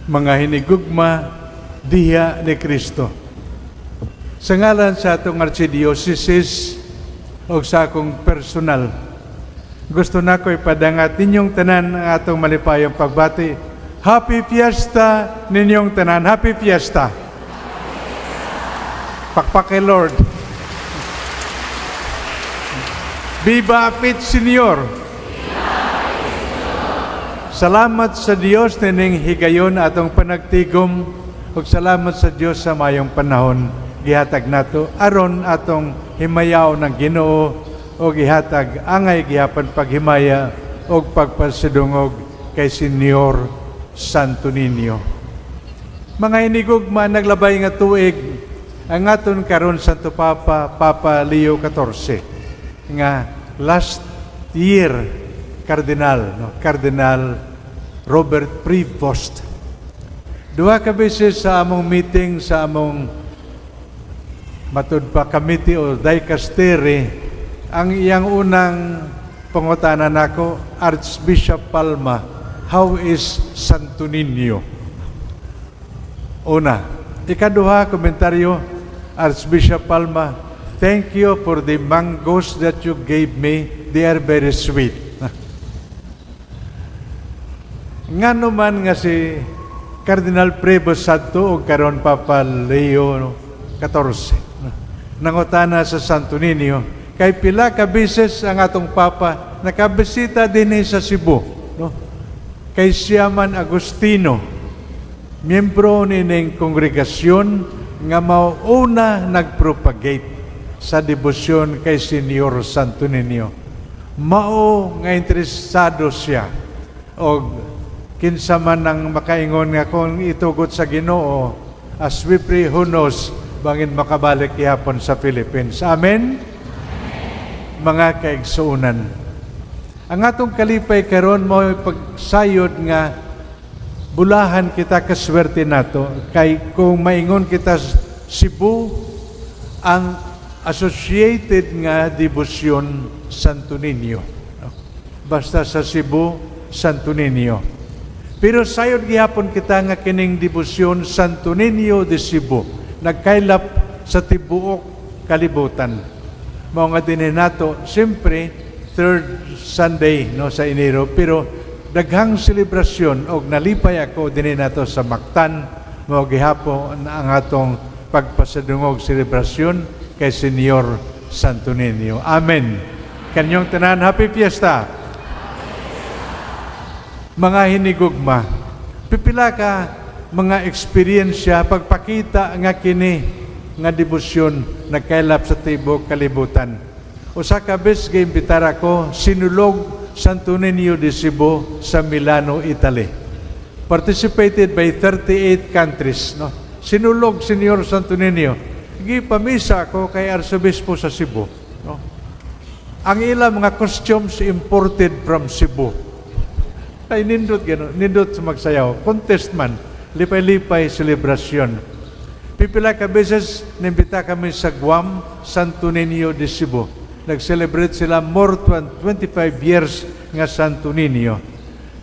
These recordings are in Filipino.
mga hinigugma diha ni Kristo. Sa ngalan sa atong archdiocese o sa akong personal, gusto na ko ipadangat ninyong tanan ang atong malipayong pagbati. Happy Fiesta ninyong tanan. Happy Fiesta. Pakpak kay Lord. Viva Apit Senior. Salamat sa Dios nining higayon atong panagtigom ug salamat sa Dios sa mayong panahon gihatag nato aron atong himayaw ng Ginoo o gihatag angay gihapon paghimaya o pagpasidungog kay Senior Santo Niño. Mga hinigugma, naglabay nga tuig ang aton karon Santo Papa Leo XIV nga last year Cardinal Robert Prevost. Duha ka beses sa among meeting sa among matud pa committee o dicastery, ang iyang unang pangutana nako, Archbishop Palma, how is Santo Niño? Una. Ikaduha, komentaryo, Archbishop Palma, thank you for the mangoes that you gave me. They are very sweet. Nga naman nga si Cardinal Prevost Santo o karon Papa Leo XIV nangutana sa Santo Niño, kay pila ka beses ang atong Papa nakabisita din sa Cebu, no? Kay Siaman Agustino, miyembro nining kongregasyon nga mauuna nagpropagate sa debosyon kay Senior Santo Niño. Mao nga interesado siya o kinsa man ang makaingon nga kung itugot sa Ginoo, as we pray, who knows, bangin makabalik ihapon sa Philippines. Amen? Mga kaigsuunan, ang atong kalipay karon mo pagsayod nga bulahan kita kaswerte nato kay kung maingon kita Cebu ang associated nga debosyon Santo Niño. Basta sa Cebu, Santo Niño. Pero sayod gihapon kita nga kining debosyon Santo Niño de Cebu nagkaylap sa tibuok kalibutan. Mao nga dinhi nato siyempre third Sunday no sa Enero, pero daghang selebrasyon og nalipay ako dinhi nato sa Mactan mao gihapon ang atong pagpasadungog selebrasyon kay Senior Santo Niño. Amen. Kanyong tanan, happy fiesta. Mga hinigugma, pipila ka mga eksperyensya pagpakita nga kini nga debosyon nagkaylap sa tibok kalibutan. Usa ka bes giimbitar ako sinulog Santo Niño de Cebu sa Milano, Italy. Participated by 38 countries, no. Sinulog Senior Santo Niño. Gipamisa ako kay Arsobispo sa Cebu, no. Ang ilang mga costumes imported from Cebu. Ay nindot gano, nindot sa magsayaw. Contest man, lipay-lipay selebrasyon. Pipila ka beses nimbita kami sa Guam, Santo Niño de Cebu. Nag-celebrate sila more than 25 years nga Santo Niño.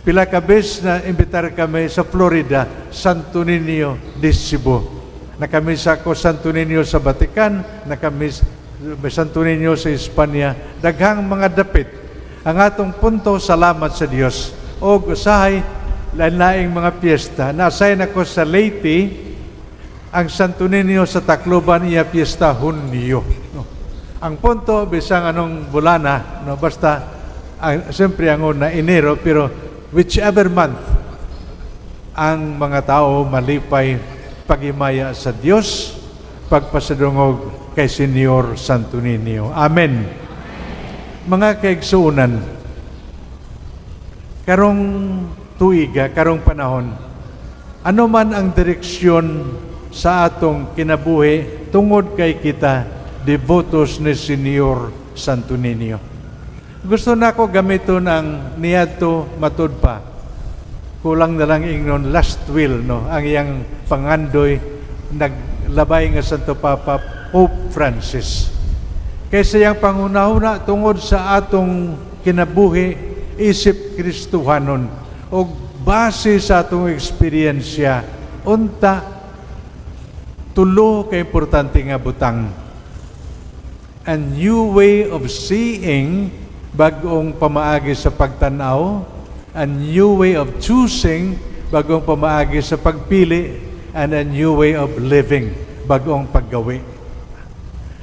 Pila ka beses na imbitar kami sa Florida, Santo Niño de Cebu. Nakamisa ko Santo Niño sa Vatican, nakamisa Santo Niño sa Espanya. Daghang mga dapit. Ang atong punto, salamat sa Dios. O usahay, lain-laing mga piyesta. Na-assign ako sa Leyte, ang Santo Niño sa Tacloban, iya piyesta Hunyo. No. Ang punto, bisang anong bulana, no, basta, siyempre ang una, Enero, pero whichever month, ang mga tao malipay pagimaya sa Diyos, pagpasadungog kay Senior Santo Niño. Amen. Mga kaigsuunan, karong tuiga, karong panahon, ano man ang direksyon sa atong kinabuhi tungod kay kita devotos ni Senior Santo Niño. Gusto na ko gamiton ang niadto matud pa. Kulang na lang ingnon last will, no, ang iyang pangandoy naglabay nga Santo Papa Pope Francis. Kaysa iyang pangunahuna tungod sa atong kinabuhi isip Kristohanon o base sa atong eksperyensya, unta tulo ka importante nga butang. A new way of seeing, bagong pamaagi sa pagtanaw, a new way of choosing, bagong pamaagi sa pagpili, and a new way of living, bagong paggawi.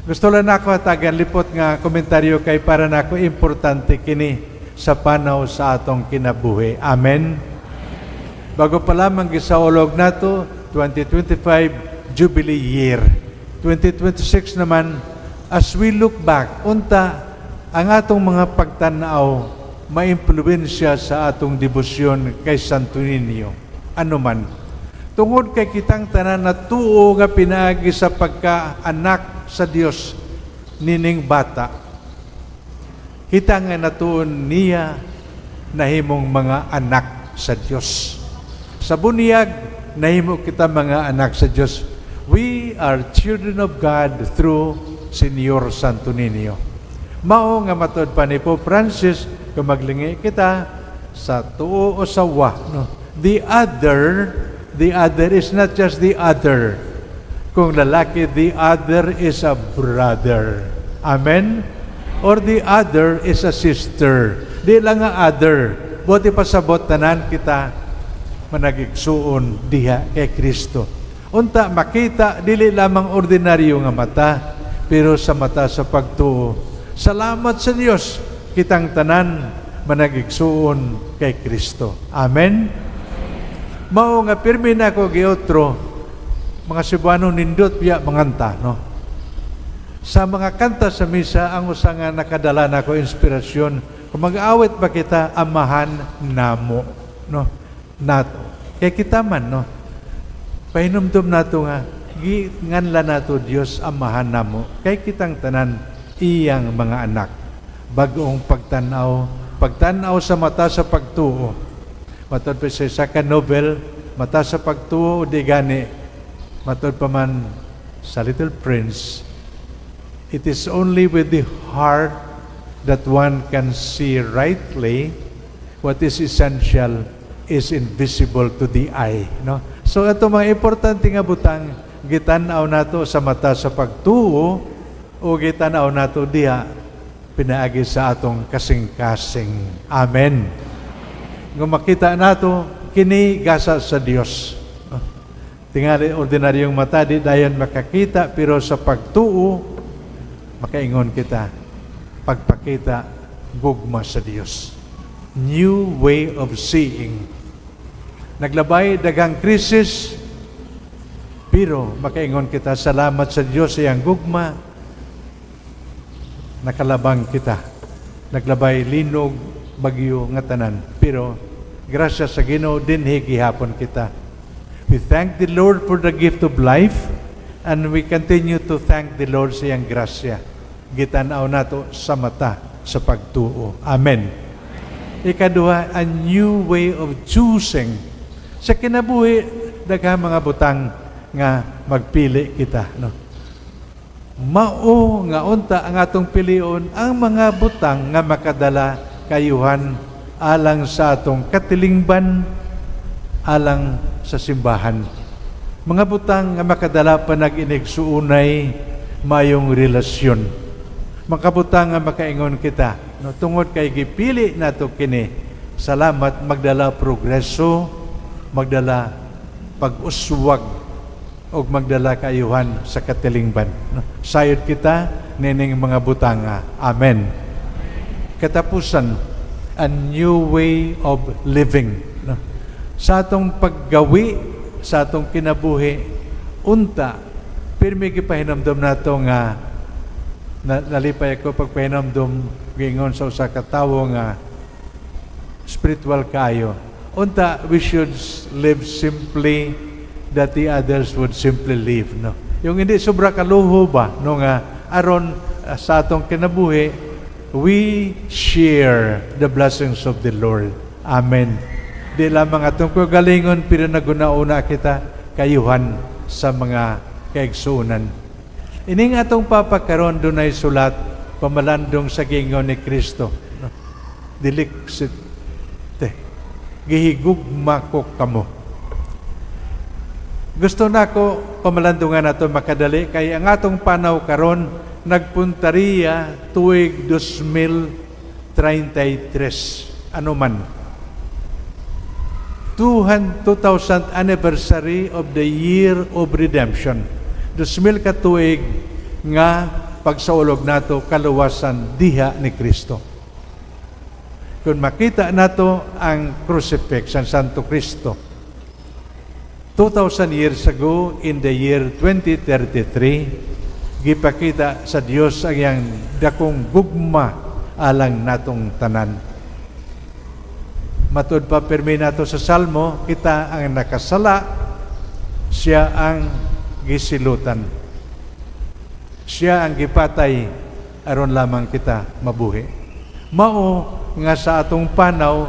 Gusto lang nako hatagan lipot nga komentaryo kay para nako importante kini sa panaw sa atong kinabuhi. Amen. Bago pa lamang gisaulog nato 2025 Jubilee Year. 2026 naman, as we look back, unta ang atong mga pagtanaw maimpluwensya sa atong debosyon kay Santo Niño. Ano man. Tungod kay kitang tanan na tuo nga pinaagi sa pagkaanak sa Dios nining bata. Kita nga natuon niya nahimong mga anak sa Dios. Sa bunyag, nahimo kita mga anak sa Dios. We are children of God through Señor Santo Niño. Mao nga matod pa ni Pope Francis, kung maglingi kita sa tuo o sa wa. No? The other is not just the other. Kung lalaki, the other is a brother. Amen? Or the other is a sister. Di lang nga other. Buti pa sabot tanan kita managigsuon diha kay Kristo. Unta makita dili lamang ordinaryo nga mata, pero sa mata sa pagtuo. Salamat sa Dios kitang tanan managigsuon kay Kristo. Amen. Mao nga pirmi na ko giotro mga Cebuano nindot biya manganta, no? Sa mga kanta sa misa ang usa nga nakadala nako inspirasyon kung mag-awit ba kita amahan namo, no? Nato. Kay kita man, no? Pahinumdum nato nga nganla nato Dios amahan namo. Kay kitang tanan iyang mga anak. Bagong pagtanaw sa mata sa pagtuo. Matod pa sa second novel, mata sa pagtuo di gani. Matod pa man sa Little Prince, it is only with the heart that one can see rightly. What is essential is invisible to the eye, no? So ato mga importante nga butang gitan-aw nato sa mata sa pagtuo o gitan-aw nato diha pinaagi sa atong kasing-kasing. Amen. Kung makita nato kini gasa sa Dios. Tingali ordinaryong mata di dayon makakita, pero sa pagtuo makaingon kita pagpakita gugma sa Dios. New way of seeing. Naglabay dagang krisis, pero makaingon kita salamat sa Dios sa iyang gugma. Nakalabang kita. Naglabay linog bagyo nga tanan, pero grasya sa Ginoo dinhi gihapon kita. We thank the Lord for the gift of life, and we continue to thank the Lord sa iyang grasya. Gitan-aw nato sa mata sa pagtuo. Amen. Ikaduha, a new way of choosing. Sa kinabuhi, daghang mga butang nga magpili kita, no? Mao nga unta ang atong pilion ang mga butang nga makadala kayuhan alang sa atong katilingban, alang sa simbahan. Mga butang nga makadala panag-inigsuunay mayong relasyon. Mga butang nga makaingon kita, no, tungod kay gipili nato kini, salamat magdala progreso, magdala pag-uswag o magdala kaayuhan sa katilingban. No? Sayod kita nining mga butanga. Amen. Katapusan, a new way of living. No? Sa atong paggawi, sa atong kinabuhi, unta, pirmi gipahinamdom nato nga nalipay ako pagpahinamdom gingon sa usa ka tawo nga spiritual kayo. Unta, we should live simply that the others would simply live, no? Yung hindi sobra kaluho ba, no, nga aron sa atong kinabuhi, we share the blessings of the Lord. Amen. Di lamang atong kagalingon, pero naguna-una kita kayuhan sa mga kaigsuunan. Ining atong papakaron dunay sulat pamalandong sa gingon ni Kristo. No? Dilik gihigugma ko kamo. Gusto na ko pamalandungan nato makadali kay ang atong panaw karon nagpuntariya tuig 2033 ano man 2000th anniversary of the year of redemption. 2000 ka tuig nga pagsaulog nato kaluwasan diha ni Kristo. Kung makita nato ang crucifix ang Santo Cristo 2000 years ago, in the year 2033, gipakita sa Dios ang iyang dakong gugma alang natong tanan. Matud pa pirmi nato sa Salmo, kita ang nakasala, siya ang gisilutan. Siya ang gipatay, aron lamang kita mabuhi. Mao nga sa atong panaw,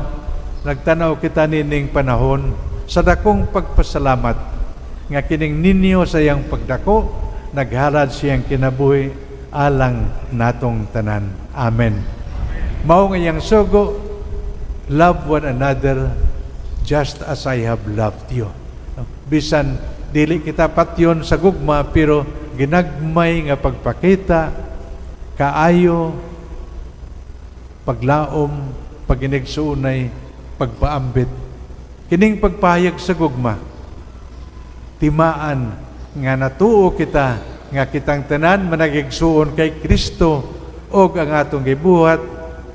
nagtanaw kita nining panahon, sa dakong pagpasalamat nga kining ninyo sa iyang pagdako naghalad siyang kinabuhi alang natong tanan. Amen. Mao nga iyang sugo, love one another just as I have loved you. Bisan dili kita patyon sa gugma pero ginagmay nga pagpakita kaayo paglaom paginigsuunay pagpaambit kining pagpahayag sa gugma, timaan nga natuo kita, nga kitang tanan managigsuon kay Kristo o ang atong gibuhat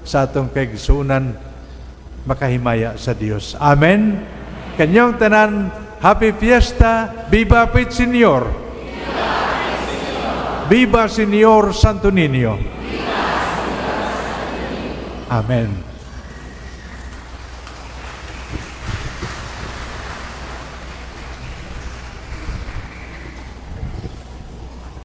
sa atong kaigsuunan makahimaya sa Dios. Amen. Kanyang tanan, Happy Fiesta, Viva Pit Señor. Viva Señor Santo Niño. Amen.